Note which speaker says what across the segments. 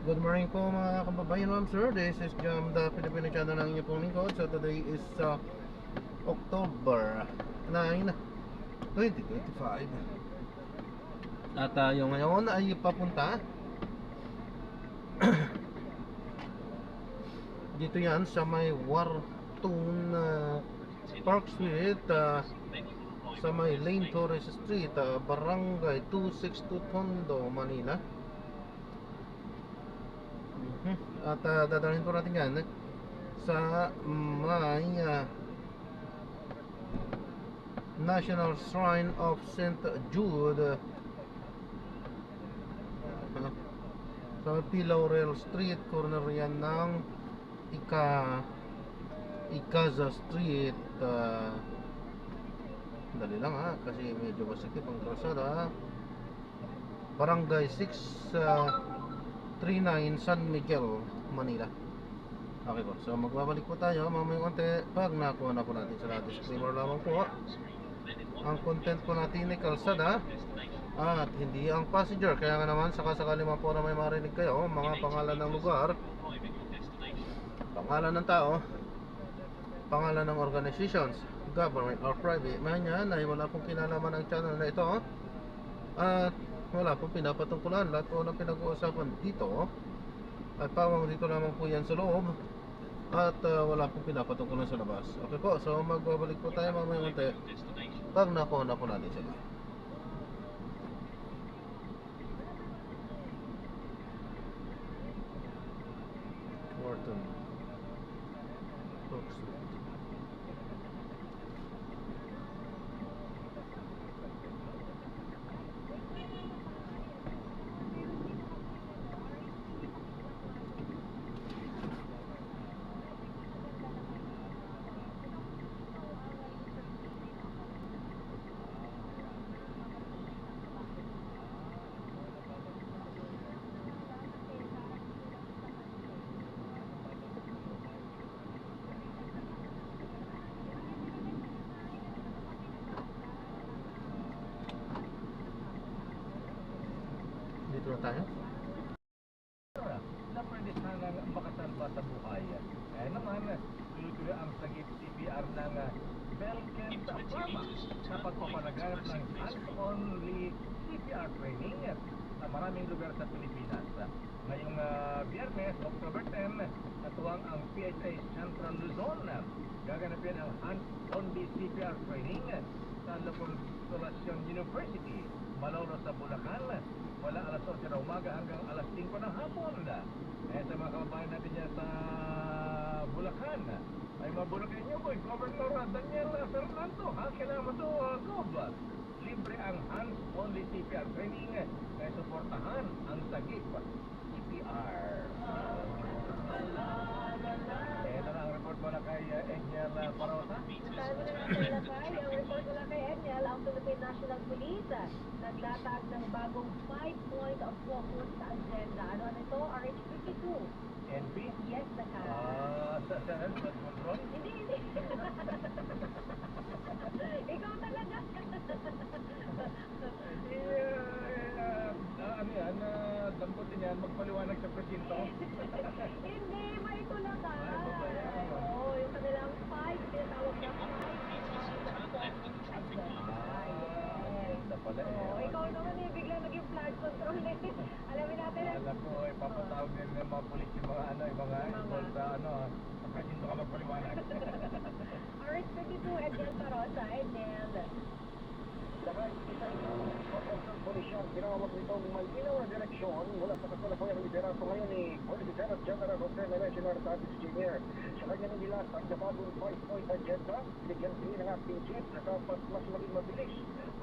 Speaker 1: Good morning po mga kababayan, ma'am sir. This is Jam, the Filipino channel ng inyong pong lingkod. So today is October 9, 2025. At yung ngayon ay papunta dito yan sa may Wartun Park Street, sa may Lane Torres Street, Barangay 262 Tondo, Manila. At dadalhin po natin yan sa may National Shrine of St. Jude, sa Pilaurel Street, corner yan ng Ikaza Street. Dali lang kasi medyo masikip ang kalsada. Barangay 639 San Miguel, Manila. Okay po, so magbabalik po tayo mamaya konti pag nakuha na po natin sa disclaimer lamang po. Ang content po natin ay kalsada at hindi ang passenger. Kaya nga naman sakasakali man po na may marinig kayo mga pangalan ng lugar, pangalan ng tao, pangalan ng organizations, government or private man yan, ay wala pong kinalaman ng channel na ito. At wala pong pinapatungkulan. Lahat po ng pinag-uusapan dito at pawang dito lamang po yan sa loob. At wala pong pinapatungkulan sa labas. Okay po, so magbabalik po tayo mamaya konti pag nakuha na po natin sila. Wharton Park Street. Dito na tayo.
Speaker 2: Na pwede sanang makasalba sa buhay. Kaya naman, tuloy-tuloy ang sagip CPR ng Belkin Pharma sa pagpapalaganap ng hands-only CPR training sa maraming lugar sa Pilipinas. Ngayong Biyernes, October 10, natuwang ang PHA Central Luzon. Gaganapin ang hands-only CPR training sa La Consolacion University, Malolo sa Bulacan. Wala alas 8 na umaga hanggang alas 5 ng hapon. Sa mga kababayan natin dyan sa Bulacan, ay mabulakan niyo po, Governor Daniel Fernando, kailangan mo Gob. Libre ang hands-only CPR training na suportahan ang sagip CPR. Ito na ang report mo na kay Engel Parosa.
Speaker 3: Ang report mula kay Engel, ang Philippine National Police naglatag ng bagong 5-point of focus sa agenda. Ano ito? RH52.
Speaker 2: NP?
Speaker 3: Yes, naka.
Speaker 2: Sa Senate Flood Control?
Speaker 3: Hindi. Ikaw talaga.
Speaker 2: Ano yan? Dampot din yan, magpaliwanag sa presinto.
Speaker 3: Hindi, maitulakan.
Speaker 2: Ay, babayan.
Speaker 3: Oo, yung kanilang 5, tinatawag na 5.
Speaker 2: Ganda pala
Speaker 3: Ikaw naman bigla naging flood control. Alamin natin.
Speaker 2: Alam ko, papatawag din ng mga polis yung mga involved sa sa presinto ka magpaliwanag.
Speaker 3: RH52, Edel Parosa, Edel.
Speaker 4: Dahil isang operasyong polisyan, ginawag nitong malinaw na direksyon mula sa kasalukuyang liderato ngayon ni Police Lieutenant General Jose Meneses Nartatis Jr. Sa kanya nila ang bagong 5-point agenda, binigyan din ng acting chief na dapat mas maging mabilis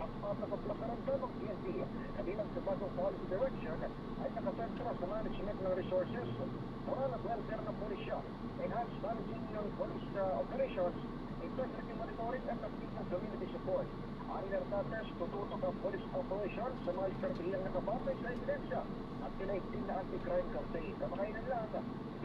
Speaker 4: ang pagpapaglakaran ng PNP. Kabilang sa bagong policy direction ay nakasentra sa management ng resources, moral at welfare ng polisya, enhanced managing ng police operations, integrity monitoring at active community support. Ang Nartates, tututok ang police operation sa mga estratehiyang nakabatay sa ebidensya at pinaigting na anti-crime campaign. Kamakainan lang,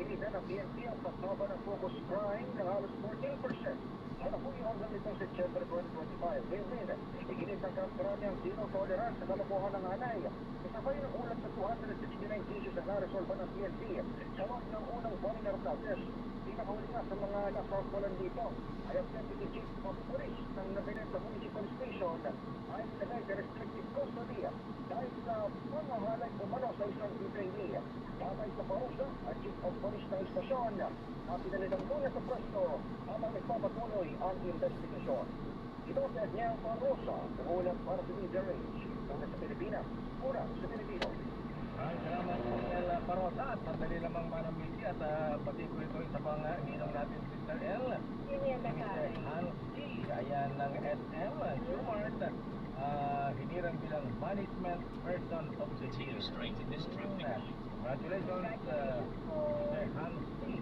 Speaker 4: Pinilitan ng PNP ang pagbaba ng focus crime ng halos 14%. Ano po yung hanggang nitong September 2025? Ngayon, iginit ang kamparami ang zero tolerance sa kalokohan ng anay. Kasabay ng ulat sa 269 cases ng resolba ng PNP sa loob ng unang foreigner process. Pinakahuli nga sa mga nasokolan dito ay ang Deputy Chief of Police ng Navineta Municipal Station ay nilagay sa restricted custody dahil sa pamahalay umano sa isang detainee. Batay sa parusa ang Chief of Police ng istasyon na pinalitan muna sa pwesto habang nagpapatuloy ang investigasyon. Ito si Adniel Parrosa, umulat para sa Media Range. Una sa Pilipinas, una sa Pilipino.
Speaker 2: Maraming salamat po El Parosa at sandali lamang manang media at pati ko ito sa mga ninong natin Sister El.
Speaker 3: Yun yan
Speaker 2: Si Mr. Hans G. Ayan ng SM, Sumart, hinirang bilang management person of the year. Congratulations, Mr. Hans G.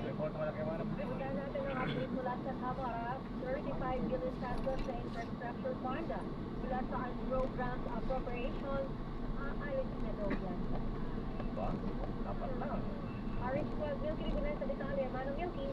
Speaker 2: Report naman kay Manang
Speaker 3: Bigyan natin ang update mula sa Camara, 35 billion pesos sa infrastructure fund mula sa unprogrammed appropriations. Ayon sa daw yan.
Speaker 2: Ba? Dapat lang.
Speaker 3: RH12 Milky Gunan sa detalye. Manong Milky.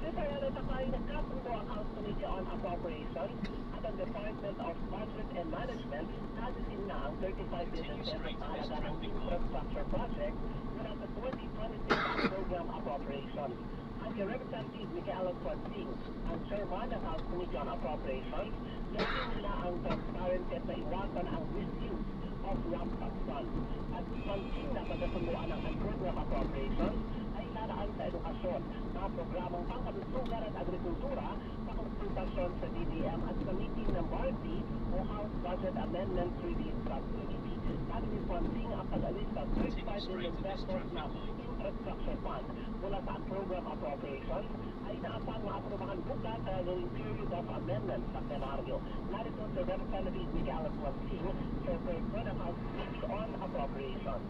Speaker 5: Literal sakay nagkasundo ang House Committee on Appropriations at ang Department of Budget and Management nalisin na ang 35 billion pesos na halaga ng infrastructure project mula sa 2026 program appropriations. Ang Representative Michaela Quadsing, ang chairman ng House Committee on Appropriations, naging nila ang transparency at naiwasan ang misuse of laptop funds. At pansin na pagkasunduan ng program appropriations ay naraan sa edukasyon na programang pangkalusugan at agrikultura sa konsultasyon sa DBM at sa meeting ng BARD o House Budget Amendments Review Subcommittee. Naging pansin ang pag-alis sa 35 million pesos na infrastructure fund mula sa program appropriations ay naasang maaprubahan bukas sa gawing period of amendments sa plenaryo. Narito si Representative Miguel Quadsing, Chairperson ng House Committee on Appropriations.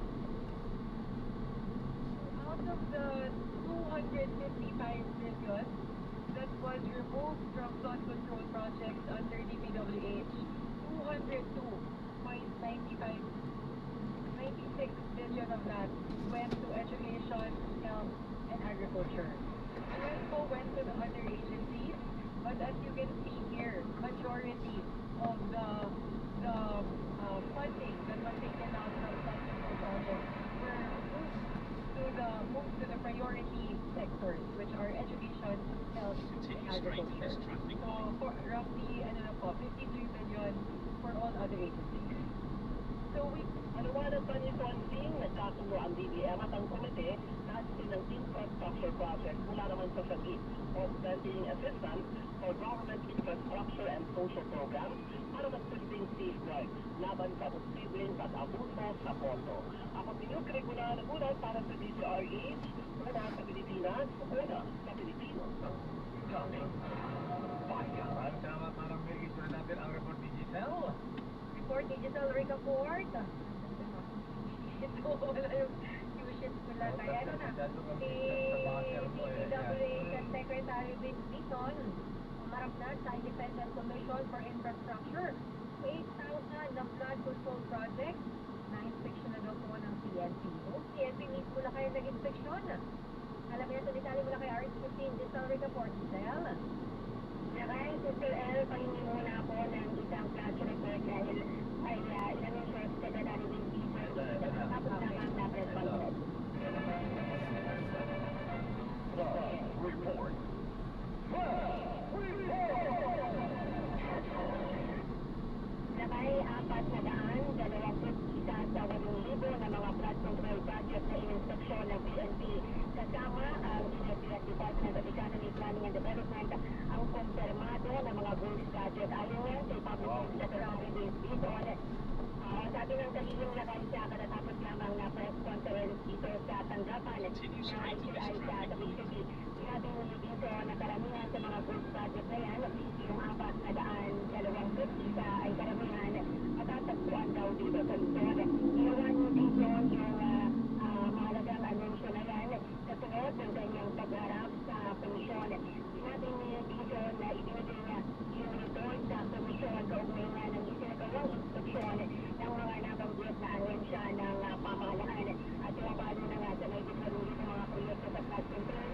Speaker 6: Out of the 255 billion that was removed from flood control projects under DPWH, 96 billion of that went to education, health, and agriculture. The rest po went to the other agencies, but as you can see here, majority of the funding that was taken out from flood control projects were moved to the priority sectors, which are education, health, and agriculture. So for roughly 53 billion for all other agencies. So we
Speaker 5: Aliwanag pa ni Quadsing, nagkasundo ang DBM at ang komite na asin ng infrastructure project mula naman sa sagip o spending assistance for government infrastructure and social programs para mag-sustain safeguard laban sa posibleng pag-abuso sa pondo. Ako si Luke Regular, una para sa DCRH, una sa Pilipinas, una sa Pilipino.
Speaker 2: Maraming salamat Manang Miggy. Sunod natin ang report ni Giselle.
Speaker 3: Report ni Giselle Ricafort. Ito, wala yung tuitions mula kay ano na. Si DPWH Secretary Vince Dizon, umarap na sa Independent Commission for Infrastructure. 8,000 na flood control project. Na-inspection na daw po ng PNP. PNP mismo na kayo nag-inspeksyon. Alam niya ito, detalye mula kay RH15, Giselle Ricafort. Giselle.
Speaker 7: Nakay, Sister El, pahingi muna ako ng isang flash report dahil ay ilang short sa Secretary Vince Dizon. Tapos na ang na-responded.
Speaker 2: Report.
Speaker 7: Nakay, 421 sa 8,000 na mga flood control project na in-inspeksyon ng PNP. Kasama ang Integrated Department of Economy, Planning and Development ang kumpirmado ng mga goals project. Ayon yan kay Public Secretary Vince Dizon. Sabi ng kalihim na kayo siya katatapos lamang na press conference dito sa tanggapan na ICI sa Tabi City. Sinabi ni Dizon na karamihan sa mga goals project na yan, yung 420 ay karamihan matatagpuan daw dito sa Luzon. Ginawa ni Dizon yung mahalagang anunsyo na yan kasunod ng kanyang pagharap sa komisyon. Sinabi ni Dizon na ibinigay niya yung report sa komisyon kaugnay nga ng isinagawang instruksyon ng mga nabanggit na ahensya ng pamahalaan at tumabalo na nga sa may disaruli ng mga proyekto sa flood control.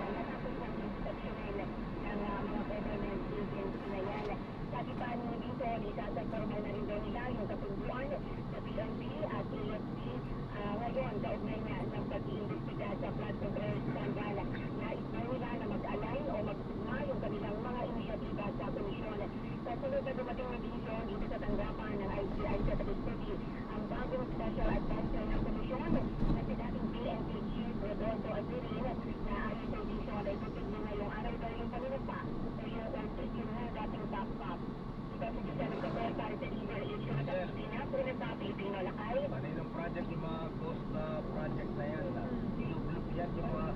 Speaker 7: Natapos ng instruksyonin ng mga government agency na yan. Sabi pa ni Dizon, isasaformal na rin daw nila yung kasunduan sunod na dumating na desisyon dito sa tanggapan ng ICI sa Taguig City, ang bagong special advisor ng komisyon na si dating PNP Chief Rodolfo Azurin na ayon sa desisyon ay titignan ngayong araw dahil yung panunumpa o yung titignan na dating top-top. Ito si Giselle Capel para sa Leader Issue at ang pinaprinata Pilipino Lakay.
Speaker 2: Maninong project yung mga ghost project na yan. Inublok yan yung mga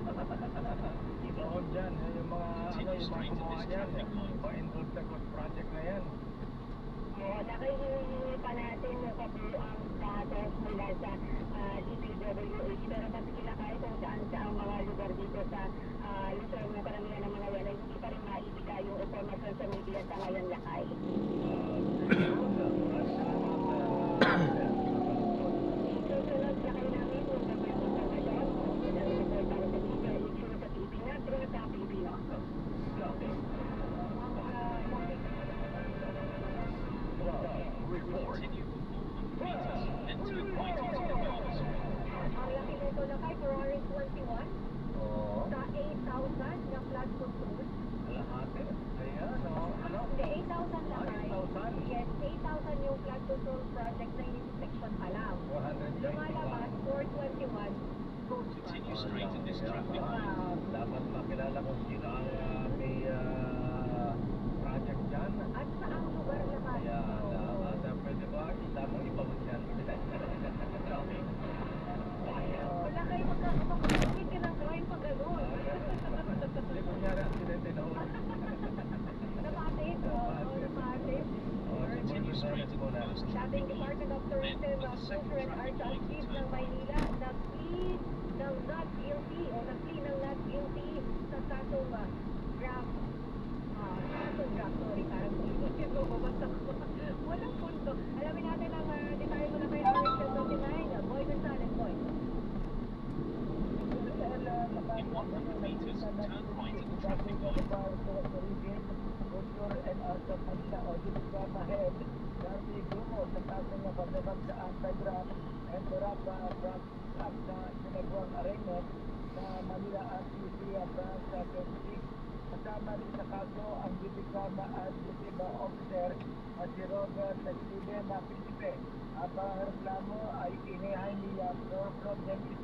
Speaker 2: itoon dyan. Yung mga gumawa yan. Mga involved sa ghost project na yan.
Speaker 7: Nakahihingi pa natin yung kabuuang datos mula sa DPWH pero matigila kayo kung saan sa ang mga lugar dito sa Luzon ng karamihan ng mga yan ay hindi pa rin maibigay yung informasyon sa media sa ngayong lakay. Susunod lakay namin yung mga informasyon mula sa report para sa media issue sa Pilipinas pero sa Pilipino. Ang laki nito na kay Ferrari 21
Speaker 2: Oo.
Speaker 7: sa 8,000 na flood control.
Speaker 2: Kalahati. Ayan, ano?
Speaker 7: Hindi, 8,000 lang ay.
Speaker 2: 8,000?
Speaker 7: Yes, 8,000 yung flood control project na in-inspection pa lang.
Speaker 2: 491.
Speaker 7: Lumalabas, 421.
Speaker 2: Continue straight in this traffic
Speaker 7: Wow.
Speaker 2: Dapat makilala kung sino ang may project dyan.
Speaker 7: At saang lugar lahat.
Speaker 2: Kaya pwede ba ilamang ibabot yan?
Speaker 7: Wala kayo makakapagpapit ka ng crime pag gano'n.
Speaker 2: Hindi ko nangyari aksidente na ulo.
Speaker 7: Napatid, napatid.
Speaker 2: Continue straight in the
Speaker 7: Dating Department of Tourism, Culture and Arts ang Chief ng Maynila, nag-plea ng not guilty o nag-plea ng not guilty sa kasong grab. Sorry, parang ulitin mo, bumasa ko. Walang punto. Alamin natin ang detalye mo na kay RHL 29. Boy Gonzales, boy.
Speaker 8: In 100 meters, turn right at the traffic light.
Speaker 4: Kasama rin sa kaso ang Bibigama at Bitiba Officer at si Robert Steven Pilipe. Ang pangareklamo ay inihay niya from Dennis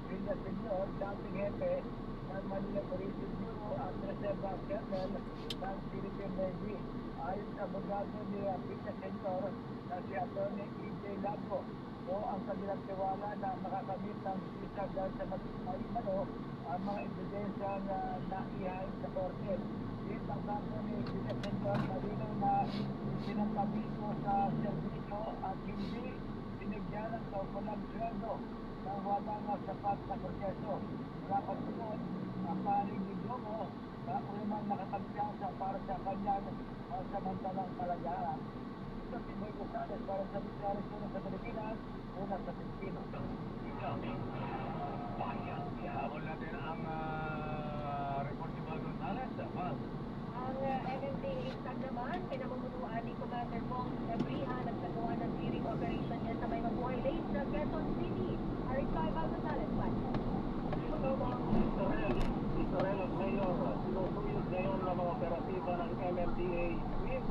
Speaker 4: Villa Senyor, dating hepe ng Manila Tourism Bureau at Reserva Colonel ng Philippine Navy. Ayon sa abogado ni Villa Senyor na si Atty. E.J. Lago o ang kanilang tiwala na makakamit ng visa dahil sa mano ang mga ebidensya na naihain sa korte. Dito ang kaso ni Villa Senyor malinaw na pinagpabito sa serbisyo at hindi binigyan ng kaukulang sweldo na walang sapat na proseso. Dapat sunod ang paring ni Globo na unang nakapagpiyansa para sa kanyang samantalang kalagayan. Ito si Boy Gonzales para sa Misares sa Pilipinas, una sa Pilipino.
Speaker 2: Ihabol natin ang report ni Boy Gonzales.
Speaker 3: Ang MMDA stag naman, pinamumunuan ni Commander Bong Ebriha nagsagawa ng clearing operation niya sa may Mabuhay Lane sa Quezon City. Arifai Gonzales, Juan.
Speaker 4: Israel at Mayor, sinusuyod ngayon ng mga operatiba ng MMDA with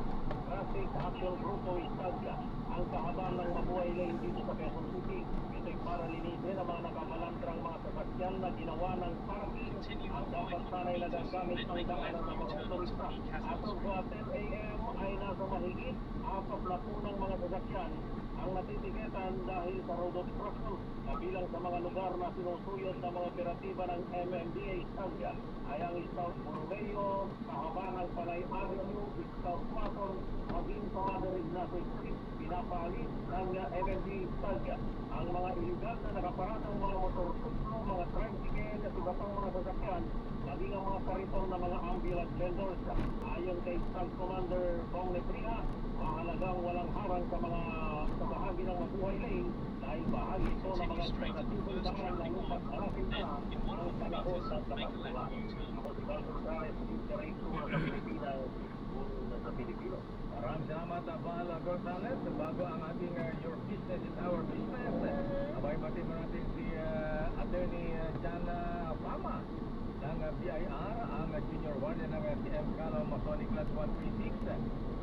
Speaker 4: Traffic Action Group o ISTAGA ang kahabaan ng Mabuhay Lane dito sa Quezon City. Ito'y para linisin ang mga nakakalantrang mga sasakyan na ginawa ng parking ang dapat sanay nagagamit ng daanan ng mga motorista. At sa 10 a.m. ay nasa mahigit 40 ng mga sasakyan ang natitiketan dahil sa road obstruction. Kabilang sa mga lugar na sinusuyod ng mga operatiba ng MMDA ISTAGA ay ang South Borromeo, kahaba ng Panay Avenue, South Quator, maging sa Mother Ignacio Street, pinapalit ng MMDA ISTAGA ang mga iligal na nakaparatang mga motorsiklo, mga tricycle at iba pang mga sasakyan, maging ang mga kariton ng mga ambulance vendors. Ayon kay Staff Commander Bong Nebriha, mahalagang walang harang sa mga sa bahagi ng Mabuhay Lane dahil bahagi ito ng mga alternatibong daan ng lupat malapit na ang panahon sa kapatuwa. Ako si Carl Gonzales, Diretso sa Pilipinas, una sa Pilipino.
Speaker 2: Maraming salamat, Val Gonzales. Bago ang ating Your Business is Our Business, abay pati mo natin si Attorney Jana Fama ng BIR, ang Junior Warden ng TM Calao Masonic Class 136.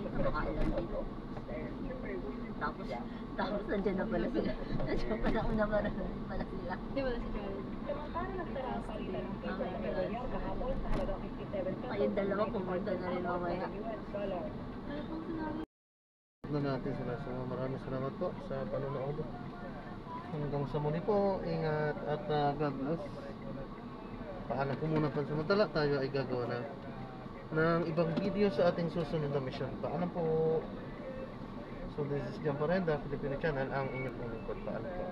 Speaker 9: kami nakakailan dito. Tapos nandiyan na pala sila. Nandiyan pala una pala sila.
Speaker 6: Di ba na si Jared?
Speaker 5: Samantala nagsara ang palitan ng piso ng dolyar kahapon sa halagang 57 pesos.
Speaker 9: Kayong dalawa pumunta na rin mamaya.
Speaker 5: US dollar.
Speaker 6: Ano pong sinabi?
Speaker 1: Na natin sila. So maraming salamat po sa panonood. Hanggang sa muli po, ingat at God bless. Paalam po muna pansamantala, tayo ay gagawa ng ibang video sa ating susunod na mission. Paalam po. So this is John Parenda, Filipino Channel, ang inyong lingkod. Paalam po.